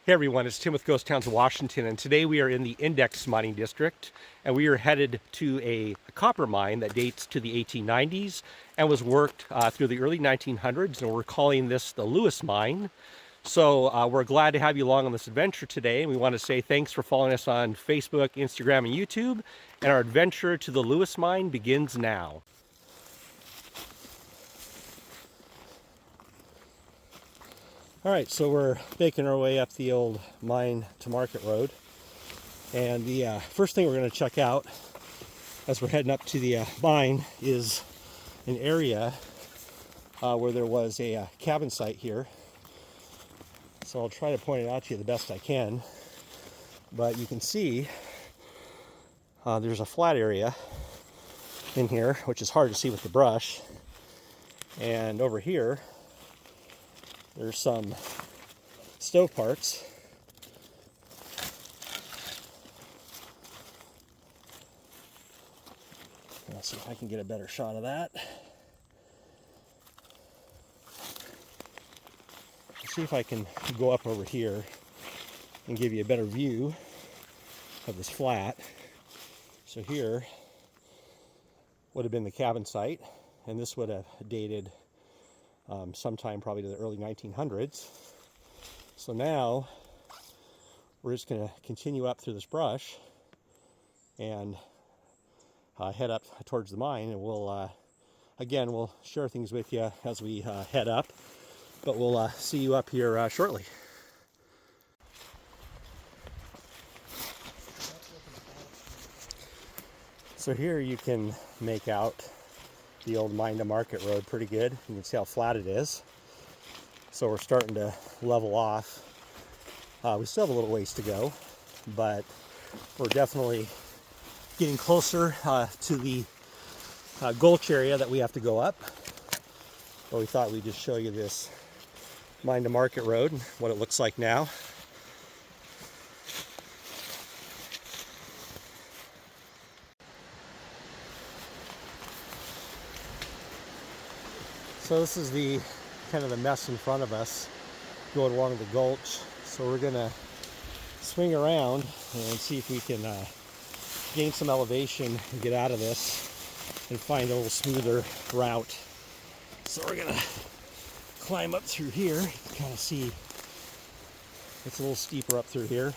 Hey everyone, it's Tim with Ghost Towns of Washington, and today we are in the Index Mining District, and we are headed to a copper mine that dates to the 1890s and was worked through the early 1900s, and we're calling this the Lewis Mine. So we're glad to have you along on this adventure today, and we want to say thanks for following us on Facebook, Instagram, and YouTube, and our adventure to the Lewis Mine begins now. All right, so we're making our way up the old mine to market road. And the first thing we're going to check out as we're heading up to the mine is an area where there was a cabin site here. So I'll try to point it out to you the best I can. But you can see there's a flat area in here, which is hard to see with the brush. And over here, there's some stove parts. Let's see if I can get a better shot of that. Let's see if I can go up over here and give you a better view of this flat. So here would have been the cabin site, and this would have dated sometime probably to the early 1900s. So now we're just going to continue up through this brush and head up towards the mine, and we'll again, we'll share things with you as we head up, but we'll see you up here shortly. So here you can make out the old mine to market road pretty good. You can see how flat it is. So we're starting to level off. We still have a little ways to go, but we're definitely getting closer to the gulch area that we have to go up. But we thought we'd just show you this mine to market road and what it looks like now. So this is the kind of the mess in front of us going along the gulch. So we're gonna swing around and see if we can gain some elevation and get out of this and find a little smoother route. So we're gonna climb up through here. You can kind of see it's a little steeper up through here.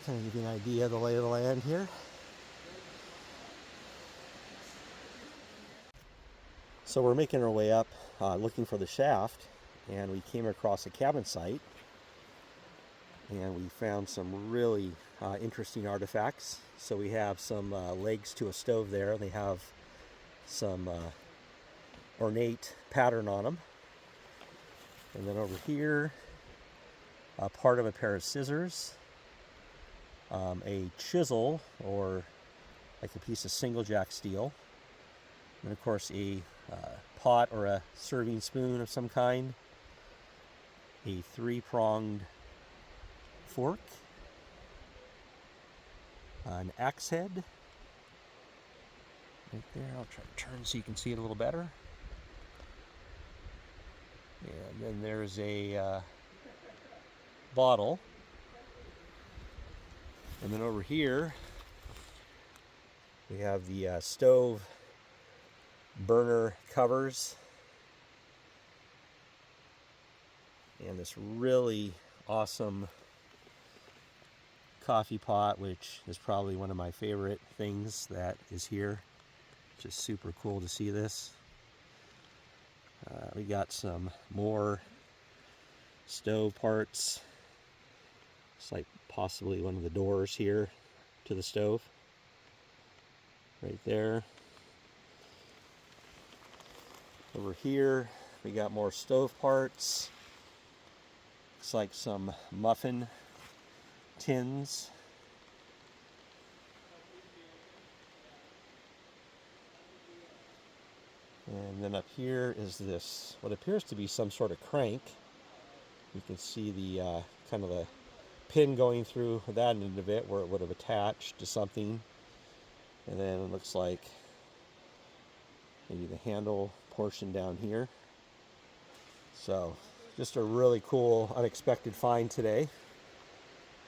Kind of give you an idea of the lay of the land here. So we're making our way up looking for the shaft, and we came across a cabin site, and we found some really interesting artifacts. So we have some legs to a stove there, and they have some ornate pattern on them. And then over here, part of a pair of scissors, a chisel, or like a piece of single jack steel, and of course a pot or a serving spoon of some kind, a three-pronged fork, an axe head right there. I'll try to turn so you can see it a little better. And then there's a bottle. And then over here we have the stove burner covers and this really awesome coffee pot, which is probably one of my favorite things that is here. Just super cool to see this. We got some more stove parts. It's like possibly one of the doors here to the stove right there. Over here we got more stove parts. Looks like some muffin tins. And then up here is this, what appears to be some sort of crank. You can see the kind of the pin going through that end of it where it would have attached to something. And then it looks like maybe the handle portion down here. So just a really cool, unexpected find today.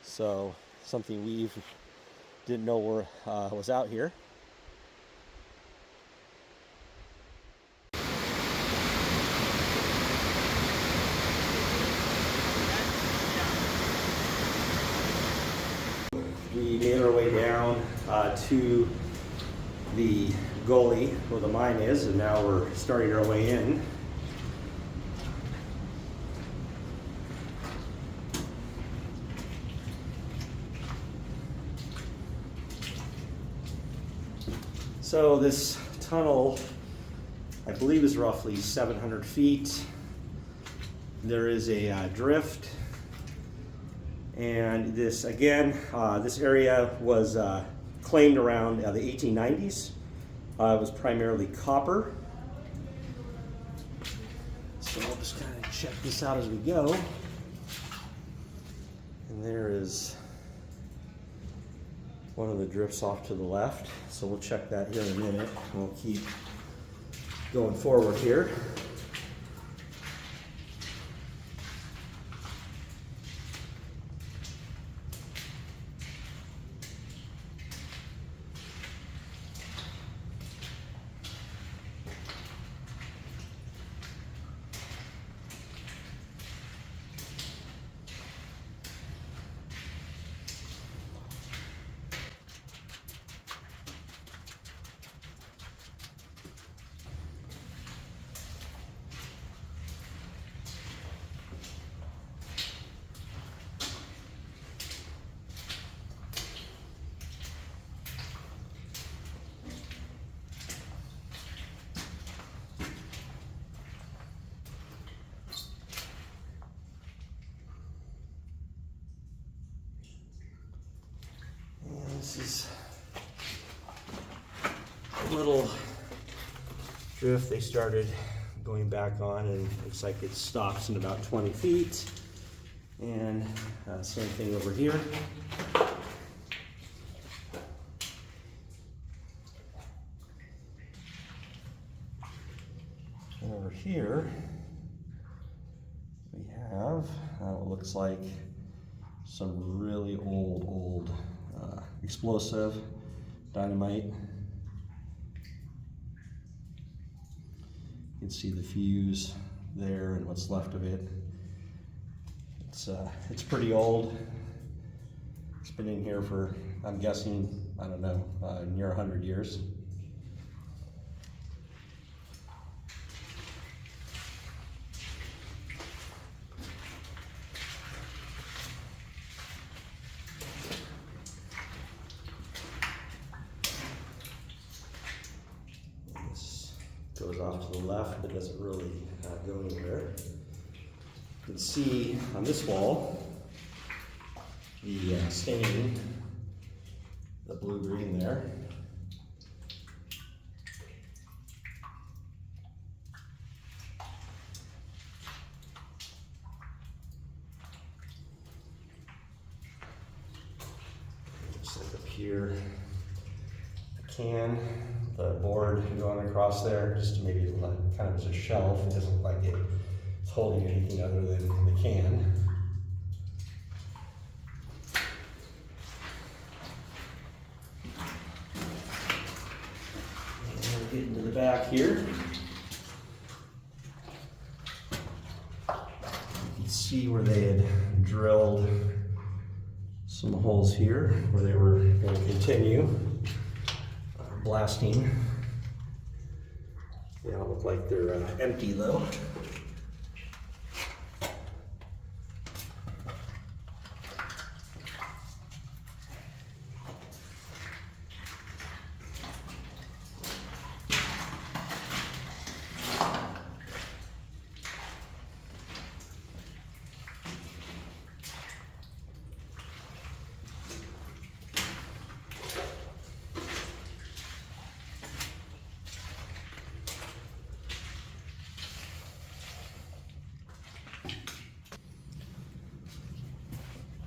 So something we didn't know was out here. We made our way down to the gully where the mine is, and now we're starting our way in. So this tunnel, I believe, is roughly 700 feet. There is a drift. And this, again, this area was claimed around the 1890s. It was primarily copper. So I'll just kind of check this out as we go. And there is one of the drifts off to the left. So we'll check that here in a minute. We'll keep going forward here. This is a little drift they started going back on, and it looks like it stops in about 20 feet. And same thing over here. And over here we have what looks like some really old explosive dynamite. You can see the fuse there and what's left of it. It's pretty old. It's been in here for, I'm guessing, I don't know, near 100 years. Goes off to the left, but doesn't really go anywhere. You can see on this wall the stain, the blue-green there. Just like up here, the can. The board going across there, just maybe like kind of as a shelf. It doesn't look like it's holding anything other than the can. And we'll get into the back here. You can see where they had drilled some holes here where they were going to continue blasting. They don't look like they're empty though.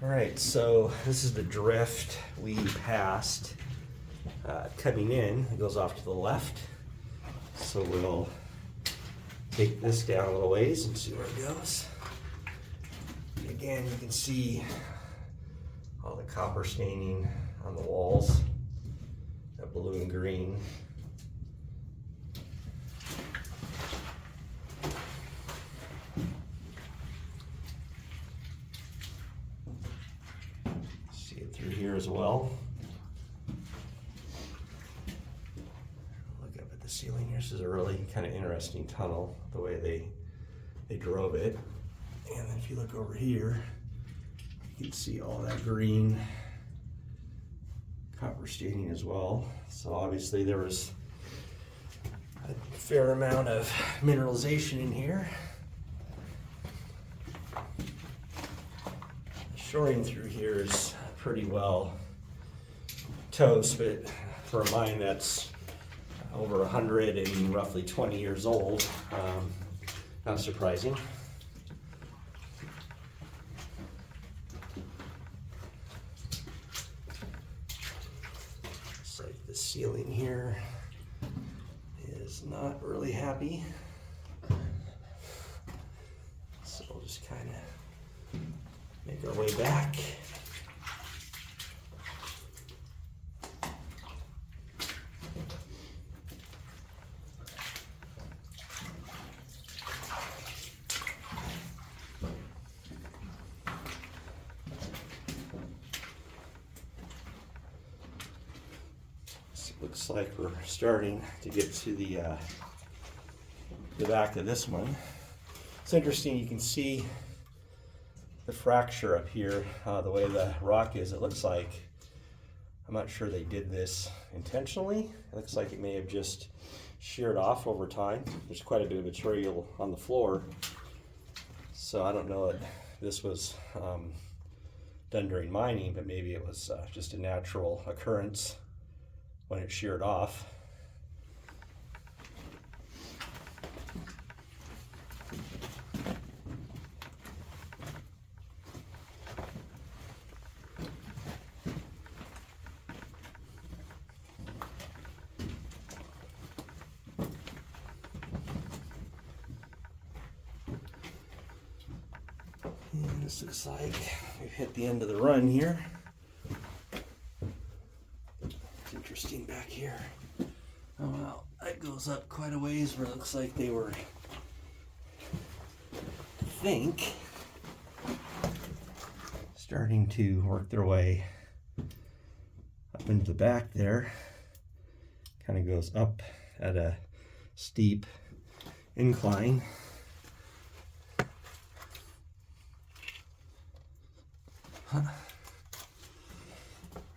All right, so this is the drift we passed coming in. It goes off to the left. So we'll take this down a little ways and see where it goes. Again, you can see all the copper staining on the walls, that blue and green. See it through here as well. Look up at the ceiling here. This is a really kind of interesting tunnel, the way they drove it. And then if you look over here, you can see all that green copper staining as well. So obviously there was a fair amount of mineralization in here. The shoring through here is pretty well toast, but for a mine that's over 100 and roughly 20 years old, not surprising. The ceiling here is not really happy, so we'll just kind of make our way back. Looks like we're starting to get to the back of this one. It's interesting, you can see the fracture up here, the way the rock is. It looks like, I'm not sure they did this intentionally. It looks like it may have just sheared off over time. There's quite a bit of material on the floor. So I don't know that this was done during mining, but maybe it was just a natural occurrence when it sheared off. And this looks like we've hit the end of the run here. Interesting back here. Oh wow, that goes up quite a ways where it looks like they were, I think, starting to work their way up into the back there. Kind of goes up at a steep incline. Huh.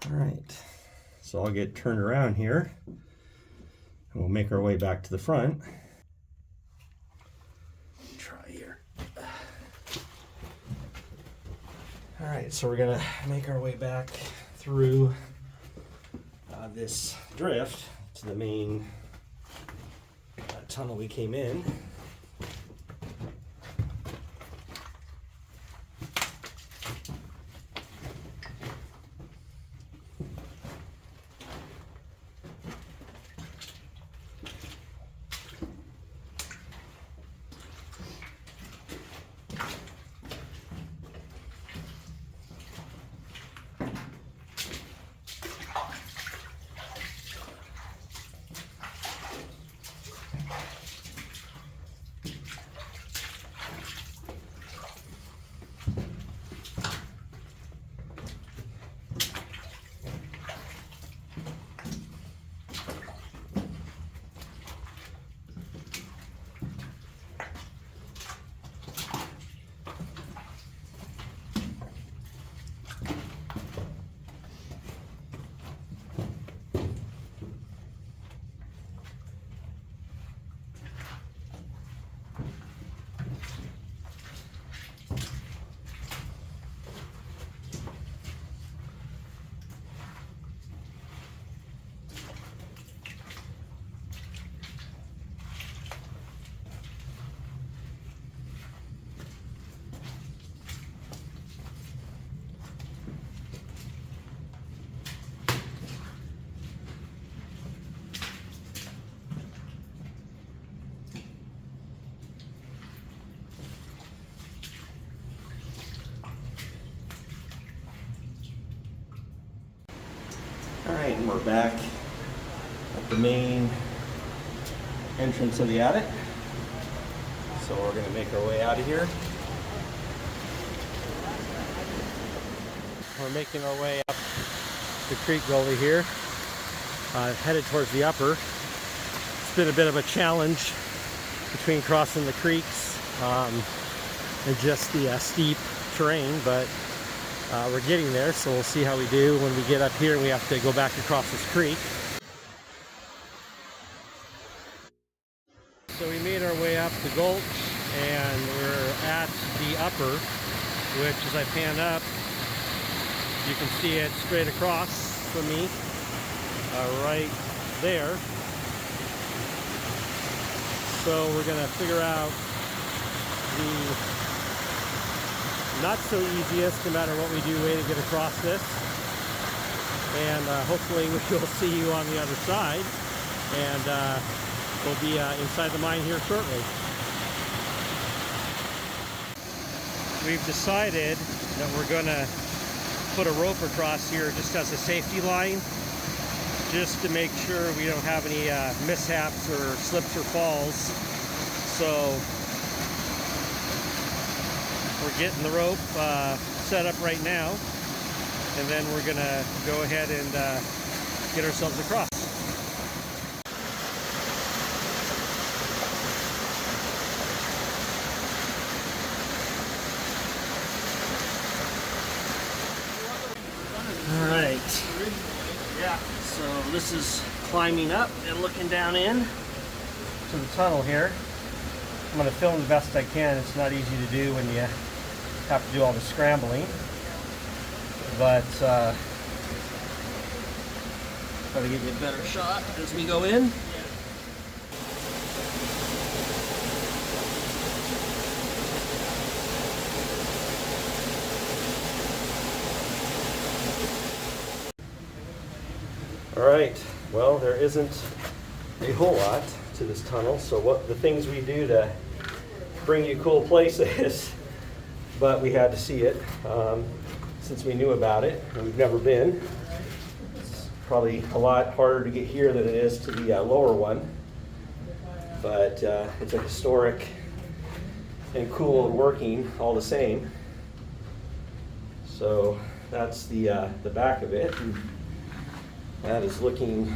All right. So I'll get turned around here and we'll make our way back to the front. Try here. All right, so we're gonna make our way back through this drift to the main tunnel we came in. We're back at the main entrance of the adit. So we're going to make our way out of here. We're making our way up the creek over here, headed towards the upper. It's been a bit of a challenge between crossing the creeks and just the steep terrain, but we're getting there, so we'll see how we do when we get up here and we have to go back across this creek. So we made our way up the gulch and we're at the upper, which as I pan up, you can see it straight across from me, right there. So we're going to figure out the not so easiest, no matter what we do, way to get across this. And hopefully we will see you on the other side. And we'll be inside the mine here shortly. We've decided that we're going to put a rope across here just as a safety line, just to make sure we don't have any mishaps or slips or falls. So we're getting the rope set up right now, and then we're going to go ahead and get ourselves across. All right, so this is climbing up and looking down in to the tunnel here. I'm going to film the best I can. It's not easy to do when you have to do all the scrambling, but try to give you a better shot as we go in. All right, well, there isn't a whole lot to this tunnel, so what the things we do to bring you cool places, but we had to see it since we knew about it and we've never been. It's probably a lot harder to get here than it is to the lower one, but it's a historic and cool and working all the same. So that's the back of it. And that is looking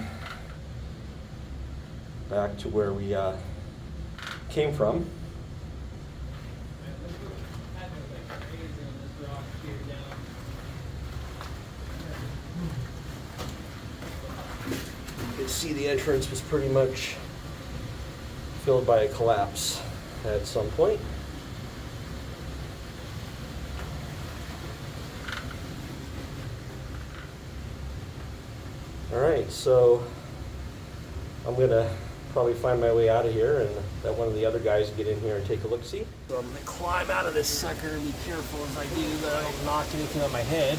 back to where we came from. You can see the entrance was pretty much filled by a collapse at some point. All right, so I'm gonna probably find my way out of here and let one of the other guys get in here and take a look-see. So I'm gonna climb out of this sucker and be careful as I do that I don't knock anything on my head.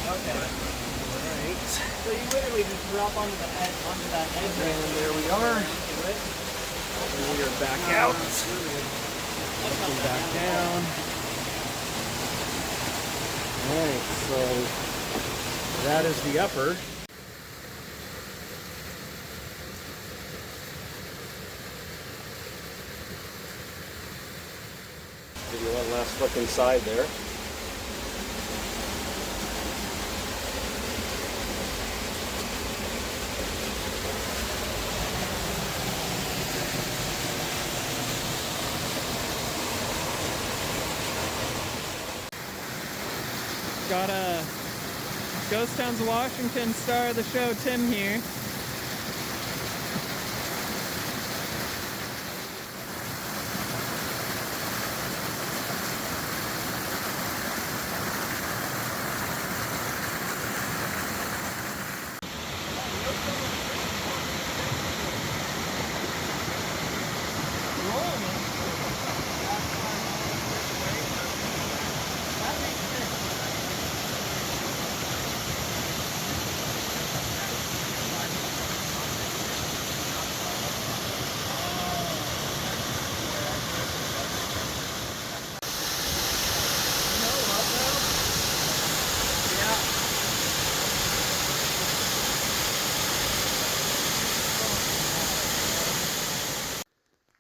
Okay. All right. So you literally just drop onto that edge and there we are. And we are back out. Looking back down. All right, so that is the upper. Give you one last look inside there. Got a Ghost Towns of Washington star of the show, Tim here.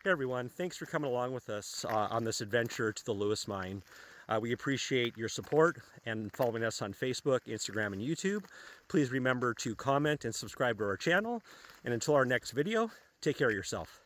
Hey everyone, thanks for coming along with us on this adventure to the Lewis mine. We appreciate your support and following us on Facebook, Instagram, and YouTube. Please remember to comment and subscribe to our channel. And until our next video, take care of yourself.